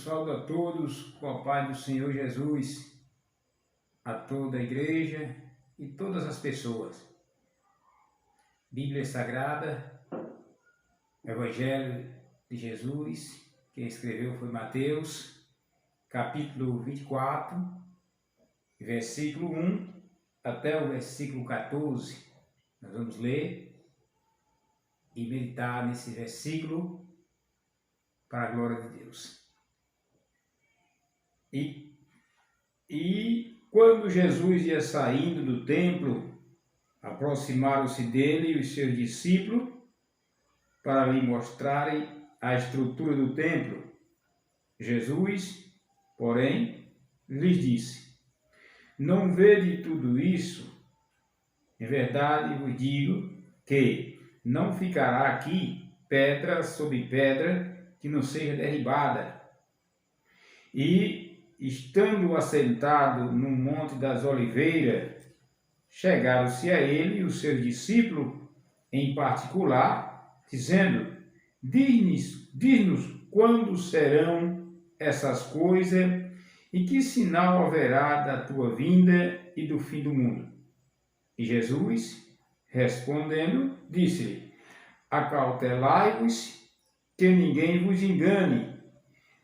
saúdo a todos com a paz do Senhor Jesus, a toda a igreja e todas as pessoas. Bíblia Sagrada, Evangelho de Jesus, quem escreveu foi Mateus, capítulo 24, versículo 1 até o versículo 14. Nós vamos ler e meditar nesse versículo para a glória de Deus. E quando Jesus ia saindo do templo, aproximaram-se dele os seus discípulos para lhe mostrarem a estrutura do templo. Jesus, porém, lhes disse: não vede tudo isso? Em verdade vos digo que não ficará aqui pedra sobre pedra que não seja derribada. E, estando assentado no Monte das Oliveiras, chegaram-se a ele os seus discípulos em particular, dizendo: diz-nos quando serão essas coisas e que sinal haverá da tua vinda e do fim do mundo. E Jesus, respondendo, disse-lhe: acautelai-vos que ninguém vos engane,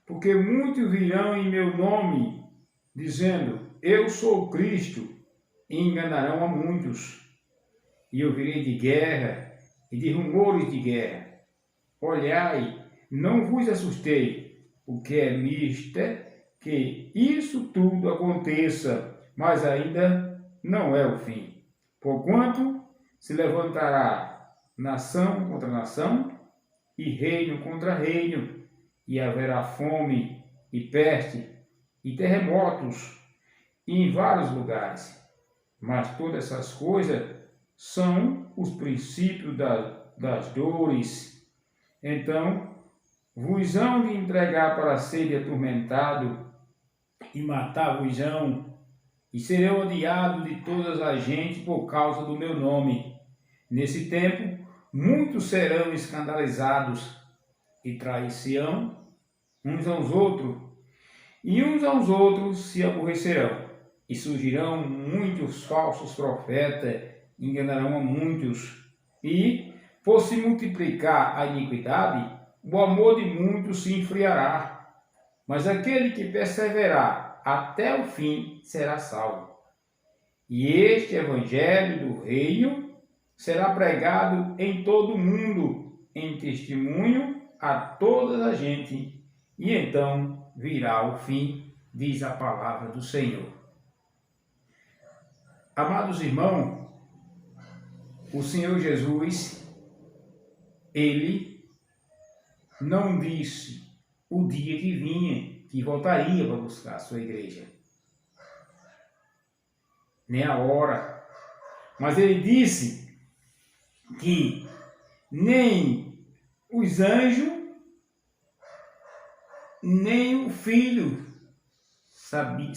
porque muitos virão em meu nome, dizendo: eu sou o Cristo, e enganarão a muitos. E ouvirei de guerra e de rumores de guerra. Olhai, não vos assustei, porque é mister que isso tudo aconteça, mas ainda não é o fim. Porquanto se levantará nação contra nação, e reino contra reino, e haverá fome, e peste, e terremotos, em vários lugares. Mas todas essas coisas são os princípios das dores. Então vos hão de entregar para ser atormentado, e matar-vos-ão, e serão odiados de todas as gentes por causa do meu nome. Nesse tempo, muitos serão escandalizados, e trair-se-ão uns aos outros, e uns aos outros se aborrecerão. E surgirão muitos falsos profetas, enganarão a muitos. E, por se multiplicar a iniquidade, o amor de muitos se enfriará. Mas aquele que perseverar até o fim será salvo. E este evangelho do reino será pregado em todo o mundo, em testemunho a toda a gente, e então virá o fim, diz a palavra do Senhor. Amados irmãos, o Senhor Jesus, Ele não disse o dia que vinha, que voltaria para buscar a sua igreja, nem a hora, mas Ele disse que nem os anjos, nem o Filho sabe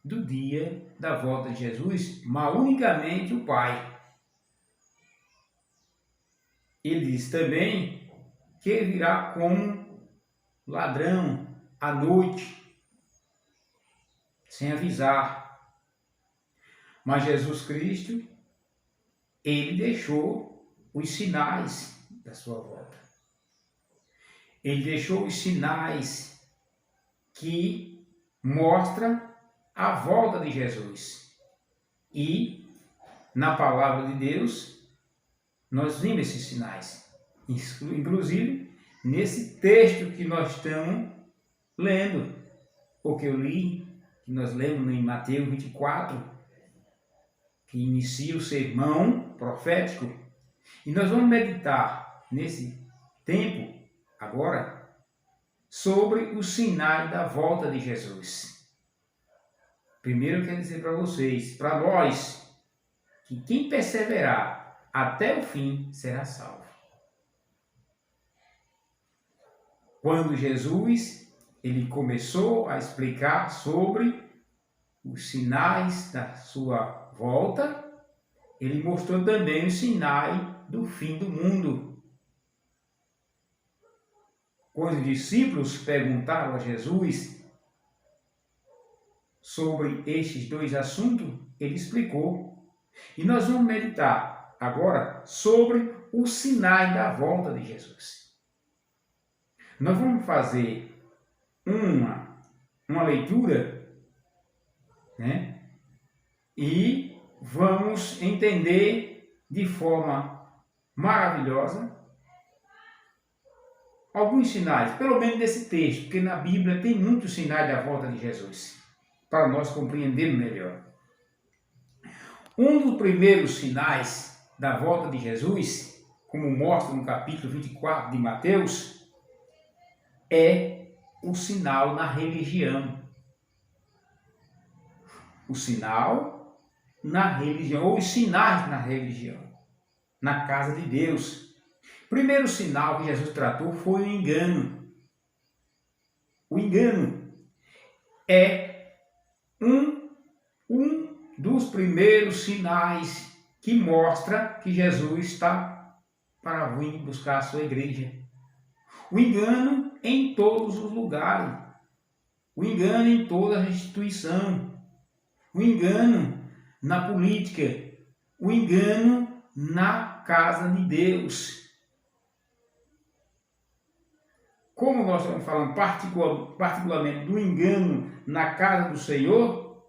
do dia da volta de Jesus, mas unicamente o Pai. Ele diz também que virá como ladrão à noite, sem avisar. Mas Jesus Cristo, Ele deixou os sinais da sua volta. Ele deixou os sinais que mostram a volta de Jesus. E, na palavra de Deus, nós vimos esses sinais. Inclusive, nesse texto que nós estamos lendo, o que eu li, que nós lemos em Mateus 24, que inicia o sermão profético. E nós vamos meditar nesse tempo, agora, sobre os sinais da volta de Jesus. Primeiro eu quero dizer para vocês, para nós, que quem perseverar até o fim será salvo. Quando Jesus, ele começou a explicar sobre os sinais da sua volta, ele mostrou também os sinais do fim do mundo. quando os discípulos perguntaram a Jesus sobre estes dois assuntos, ele explicou. E nós vamos meditar agora sobre os sinais da volta de Jesus. Nós vamos fazer uma leitura, né? E vamos entender de forma maravilhosa alguns sinais, pelo menos desse texto, porque na Bíblia tem muitos sinais da volta de Jesus, para nós compreendermos melhor. Um dos primeiros sinais da volta de Jesus, como mostra no capítulo 24 de Mateus, é o sinal na religião. O sinal na religião, ou os sinais na religião, na casa de Deus. O primeiro sinal que Jesus tratou foi o engano. O engano é um dos primeiros sinais que mostra que Jesus está para vir buscar a sua igreja. O engano em todos os lugares. O engano em toda a instituição. O engano na política. O engano na casa de Deus. Como nós estamos falando particularmente do engano na casa do Senhor,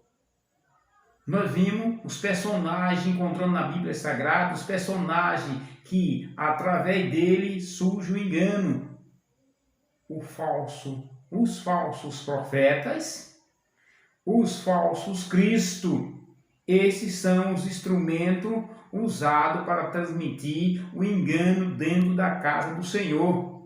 nós vimos os personagens, encontrando na Bíblia Sagrada, os personagens que, através dele, surge o engano. Os falsos profetas, os falsos Cristo. Esses são os instrumentos usados para transmitir o engano dentro da casa do Senhor.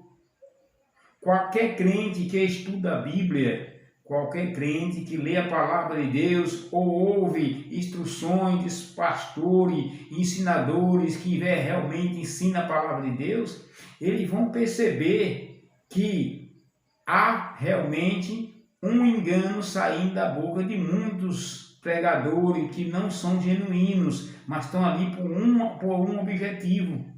Qualquer crente que estuda a Bíblia, qualquer crente que lê a palavra de Deus ou ouve instruções de pastores, ensinadores que realmente ensinam a palavra de Deus, eles vão perceber que há realmente um engano saindo da boca de muitos pregadores que não são genuínos, mas estão ali por um objetivo.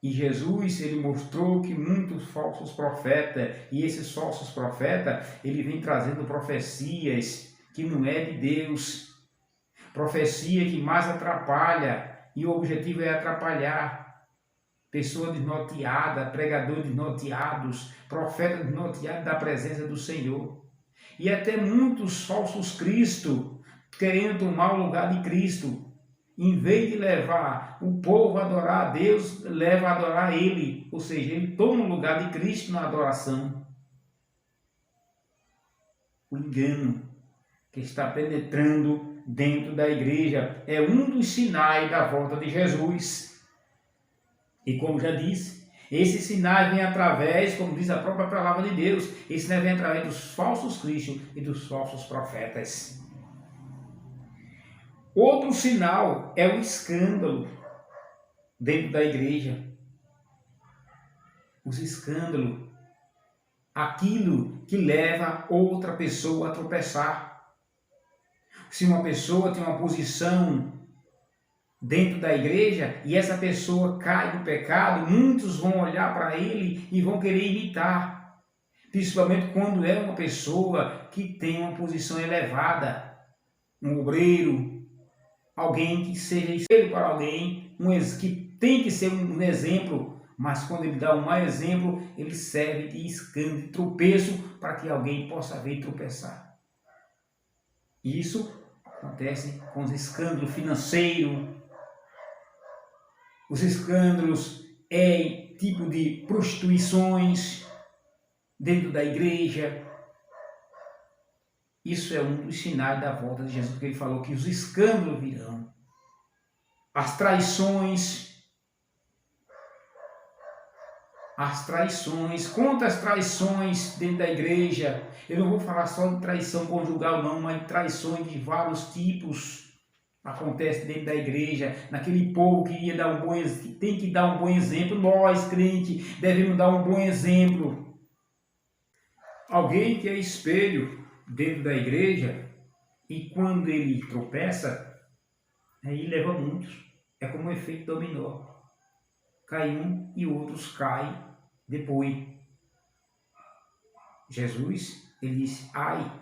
E Jesus, ele mostrou que muitos falsos profetas, e esses falsos profetas, ele vem trazendo profecias que não é de Deus, profecia que mais atrapalha, e o objetivo é atrapalhar. Pessoa desnorteada, pregadores desnorteados, profetas desnorteados da presença do Senhor. E até muitos falsos Cristo, querendo tomar o lugar de Cristo. Em vez de levar o povo a adorar a Deus, leva a adorar Ele. Ou seja, ele toma o lugar de Cristo na adoração. O engano que está penetrando dentro da igreja é um dos sinais da volta de Jesus. E como já disse, esse sinal vem através, como diz a própria palavra de Deus, esse sinal vem através dos falsos cristos e dos falsos profetas. Outro sinal é o escândalo dentro da igreja. Os escândalos, aquilo que leva outra pessoa a tropeçar. Se uma pessoa tem uma posição dentro da igreja e essa pessoa cai no pecado, muitos vão olhar para ele e vão querer imitar. Principalmente quando é uma pessoa que tem uma posição elevada, um obreiro, alguém que seja espelho para alguém, que tem que ser um exemplo, mas quando ele dá um mau exemplo, ele serve de escândalo, de tropeço, para que alguém possa ver e tropeçar. Isso acontece com os escândalos financeiros, os escândalos tipo de prostituições dentro da igreja. Isso é um dos sinais da volta de Jesus, porque ele falou que os escândalos virão. As traições. Quantas traições dentro da igreja. Eu não vou falar só de traição conjugal não, mas traições de vários tipos acontecem dentro da igreja. Naquele povo que tem que dar um bom exemplo. Nós, crentes, devemos dar um bom exemplo. Alguém que é espelho dentro da igreja, e quando ele tropeça, aí leva muitos. É como um efeito dominó. Cai um e outros caem Depois, Jesus, ele disse, ai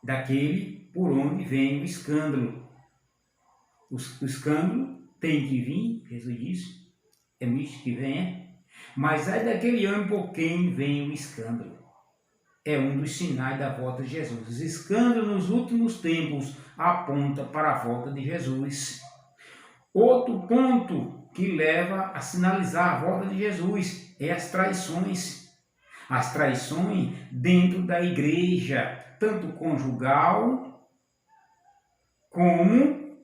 daquele por onde vem o escândalo. O escândalo tem que vir, Jesus disse, é nisso que vem, mas ai daquele homem por quem vem o escândalo. É um dos sinais da volta de Jesus. Os escândalos nos últimos tempos apontam para a volta de Jesus. Outro ponto que leva a sinalizar a volta de Jesus é as traições. As traições dentro da igreja, tanto conjugal como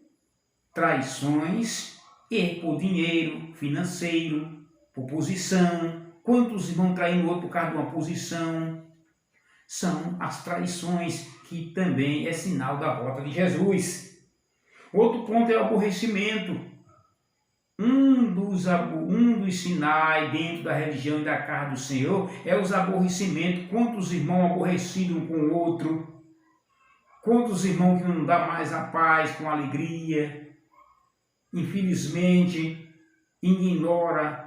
traições por dinheiro, financeiro, por posição. Quantos irmãos traem o outro por causa de uma posição? São as traições, que também é sinal da volta de Jesus. Outro ponto é o aborrecimento. Um dos sinais dentro da religião e da casa do Senhor é os aborrecimentos. Quantos irmãos aborrecidos um com o outro? Quantos irmãos que não dá mais a paz com alegria? Infelizmente, ignora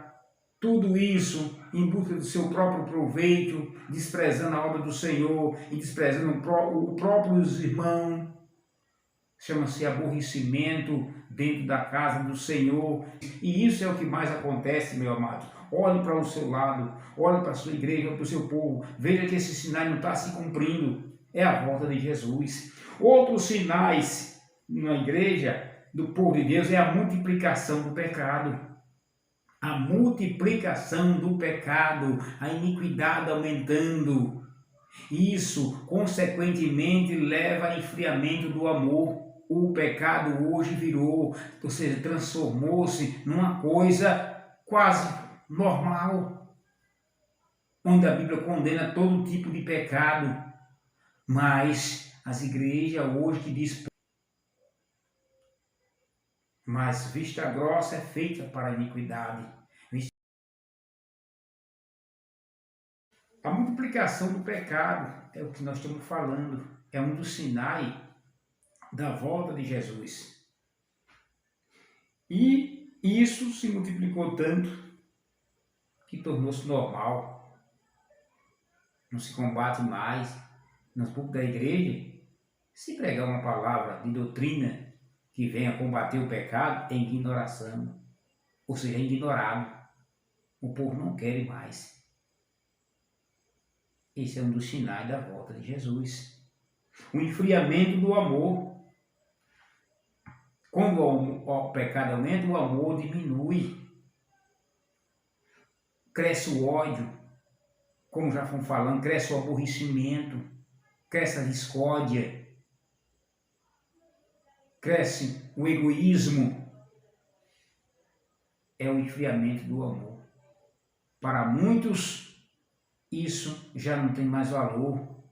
tudo isso em busca do seu próprio proveito, desprezando a obra do Senhor e desprezando o próprio irmão. Chama-se aborrecimento dentro da casa do Senhor. E isso é o que mais acontece, meu amado. Olhe para o seu lado, olhe para a sua igreja, para o seu povo. Veja que esse sinal não está se cumprindo. É a volta de Jesus. Outros sinais na igreja do povo de Deus é a multiplicação do pecado. A multiplicação do pecado, a iniquidade aumentando. Isso, consequentemente, leva a esfriamento do amor. O pecado hoje virou, ou seja, transformou-se numa coisa quase normal, onde a Bíblia condena todo tipo de pecado, mas as igrejas hoje que diz, mas vista grossa é feita para a iniquidade. A multiplicação do pecado é o que nós estamos falando, é um dos sinais da volta de Jesus. E isso se multiplicou tanto que tornou-se normal. Não se combate mais nos púlpitos da igreja. Se pregar uma palavra de doutrina que venha combater o pecado, é ignoração, ou seja, é ignorado. O povo não quer mais. Esse é um dos sinais da volta de Jesus. O esfriamento do amor. Quando o pecado aumenta, o amor diminui. Cresce o ódio, como já fomos falando, cresce o aborrecimento, cresce a discórdia, cresce o egoísmo. É o esfriamento do amor. Para muitos, isso já não tem mais valor,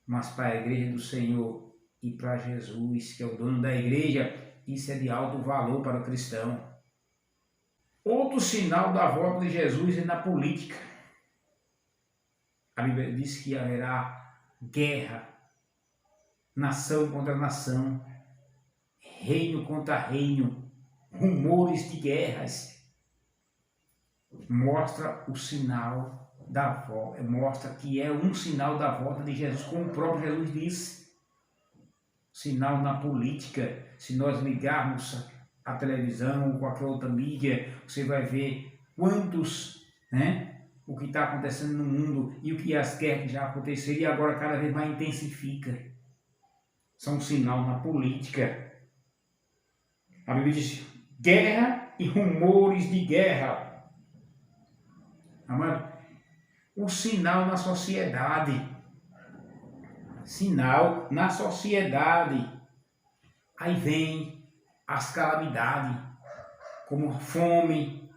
mas para a igreja do Senhor e para Jesus, que é o dono da igreja, isso é de alto valor para o cristão. Outro sinal da volta de Jesus é na política. A Bíblia diz que haverá guerra, nação contra nação, reino contra reino, rumores de guerras. Mostra o sinal da volta, mostra que é um sinal da volta de Jesus, como o próprio Jesus disse. Sinal na política. Se nós ligarmos a televisão ou qualquer outra mídia, você vai ver quantos, o que está acontecendo no mundo e o que as guerras já aconteceram e agora cada vez mais intensifica. São um sinal na política. A Bíblia diz guerra e rumores de guerra. Amado, o sinal na sociedade. Sinal na sociedade. Aí vem as calamidades, como a fome,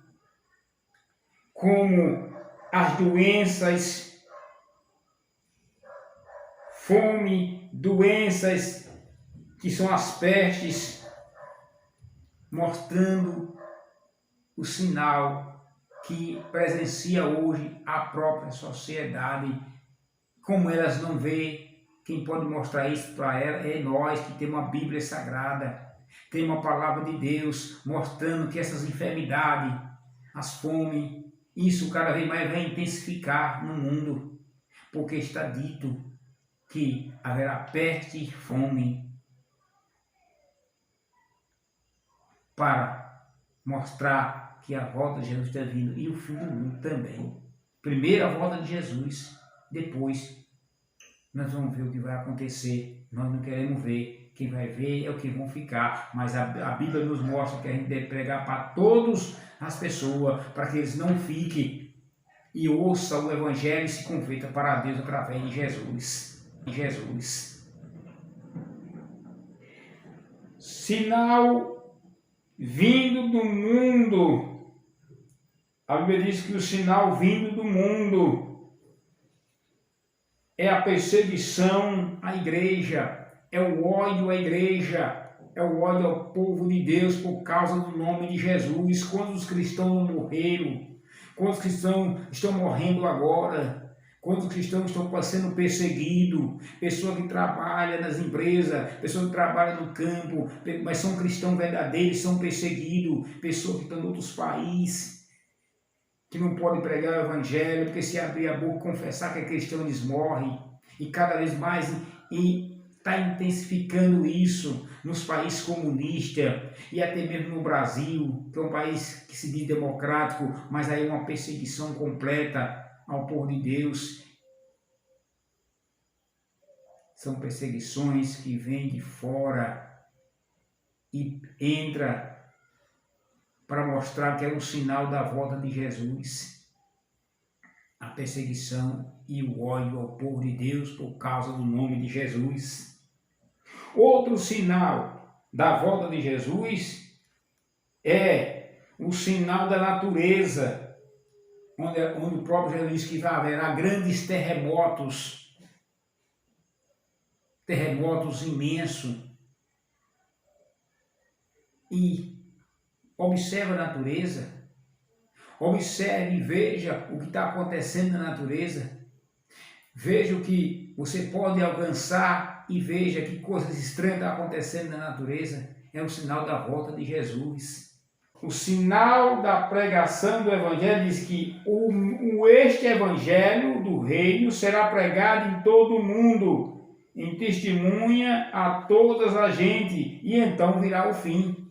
como as doenças, doenças que são as pestes, mostrando o sinal que presencia hoje a própria sociedade, como elas não vê. Quem pode mostrar isso para ela é nós, que temos uma Bíblia Sagrada, tem uma palavra de Deus mostrando que essas enfermidades, as fomes, Isso cada vez mais vai intensificar no mundo, porque está dito que haverá peste e fome para mostrar que a volta de Jesus está vindo e o fim do mundo também. Primeiro a volta de Jesus, depois nós vamos ver o que vai acontecer. Nós não queremos ver, quem vai ver é o que vão ficar, mas a Bíblia nos mostra que a gente deve pregar para todas as pessoas, para que eles não fiquem e ouçam o Evangelho e se convertam para Deus através de Jesus. Sinal vindo do mundo. A Bíblia diz que o sinal vindo do mundo é a perseguição à igreja, é o ódio à igreja, é o ódio ao povo de Deus por causa do nome de Jesus. Quantos cristãos morreram? Quantos cristãos estão morrendo agora? Quantos cristãos estão sendo perseguidos? Pessoas que trabalham nas empresas, pessoas que trabalham no campo, mas são cristãos verdadeiros, são perseguidos. Pessoas que estão em outros países, que não podem pregar o Evangelho, porque se abrir a boca e confessar que é cristão, eles morrem. E cada vez mais está intensificando isso nos países comunistas e até mesmo no Brasil, que é um país que se diz democrático, mas aí é uma perseguição completa ao povo de Deus. São perseguições que vêm de fora e entra para mostrar que é um sinal da volta de Jesus. A perseguição e o ódio ao povo de Deus por causa do nome de Jesus. Outro sinal da volta de Jesus é o sinal da natureza, onde o próprio Jesus diz que haverá grandes terremotos imensos. E observe a natureza, observe e veja o que está acontecendo na natureza, veja o que você pode alcançar e veja que coisas estranhas estão acontecendo na natureza. É um sinal da volta de Jesus. O sinal da pregação do Evangelho diz que este Evangelho do Reino será pregado em todo o mundo, em testemunha a todas as gente, e então virá o fim.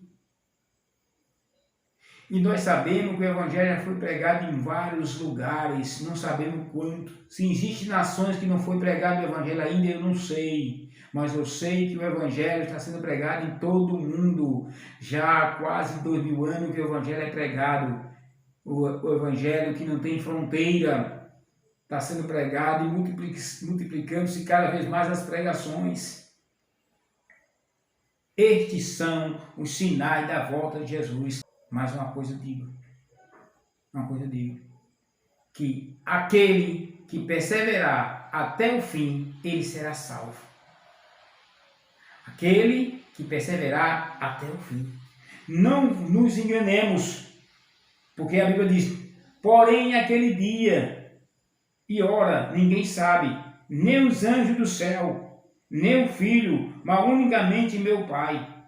E nós sabemos que o Evangelho já foi pregado em vários lugares, não sabemos quanto. Se existem nações que não foi pregado o Evangelho ainda, eu não sei. Mas eu sei que o Evangelho está sendo pregado em todo o mundo. Já há quase 2000 anos que o Evangelho é pregado. O Evangelho que não tem fronteira está sendo pregado e multiplicando-se cada vez mais as pregações. Estes são os sinais da volta de Jesus. Mas uma coisa digo, que aquele que perseverar até o fim, ele será salvo. Aquele que perseverar até o fim. Não nos enganemos, porque a Bíblia diz, porém aquele dia e hora ninguém sabe, nem os anjos do céu, nem o Filho, mas unicamente meu Pai.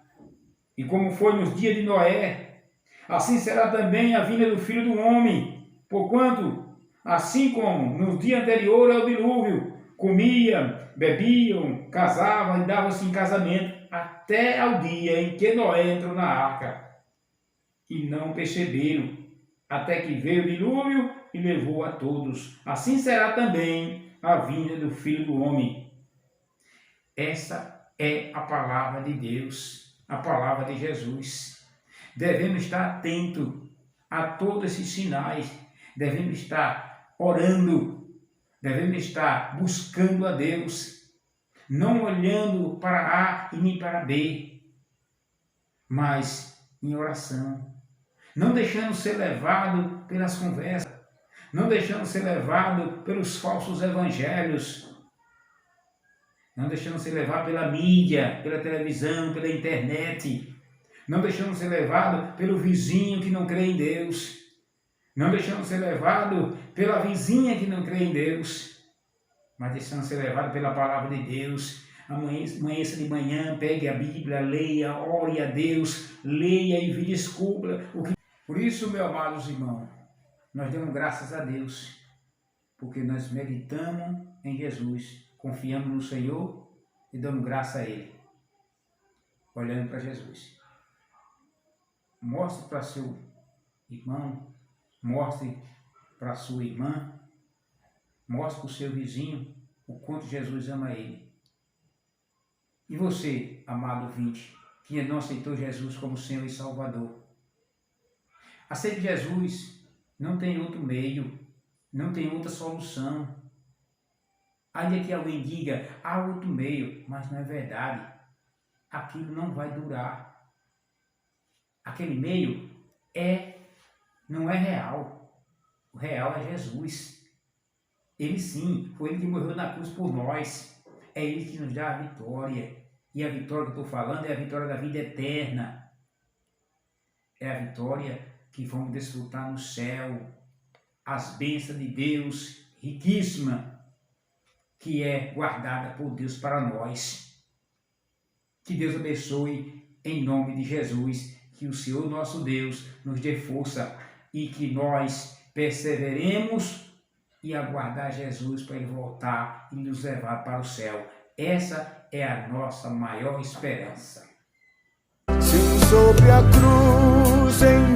E como foi nos dias de Noé, assim será também a vinda do Filho do Homem, porquanto, assim como nos dias anteriores ao dilúvio, comiam, bebiam, casavam e davam-se em casamento, até ao dia em que Noé entrou na arca, e não perceberam, até que veio o dilúvio e levou a todos. Assim será também a vinda do Filho do Homem. Essa é a palavra de Deus, a palavra de Jesus. Devemos estar atentos a todos esses sinais, devemos estar orando, devemos estar buscando a Deus, não olhando para A e nem para B, mas em oração, não deixando ser levado pelas conversas, não deixando ser levado pelos falsos evangelhos, não deixando ser levado pela mídia, pela televisão, pela internet, não deixando ser levado pelo vizinho que não crê em Deus, não deixando ser levado pela vizinha que não crê em Deus, mas deixando ser levado pela palavra de Deus. Amanheça de manhã, pegue a Bíblia, leia, ore a Deus, leia e descubra o que... Por isso, meus amados irmãos, nós damos graças a Deus, porque nós meditamos em Jesus, confiamos no Senhor e damos graça a Ele, olhando para Jesus. Mostre para seu irmão, mostre para sua irmã, mostre para o seu vizinho o quanto Jesus ama ele. E você, amado ouvinte, que não aceitou Jesus como Senhor e Salvador, aceite Jesus, não tem outro meio, não tem outra solução. Ainda que alguém diga, há outro meio, mas não é verdade. Aquilo não vai durar. Aquele meio não é real. O real é Jesus. Ele sim, foi Ele que morreu na cruz por nós. É Ele que nos dá a vitória. E a vitória que eu estou falando é a vitória da vida eterna. É a vitória que vamos desfrutar no céu. As bênçãos de Deus, riquíssima, que é guardada por Deus para nós. Que Deus abençoe em nome de Jesus. Que o Senhor nosso Deus nos dê força e que nós perseveremos e aguardar Jesus para Ele voltar e nos levar para o céu. Essa é a nossa maior esperança. Sim, sobre a cruz em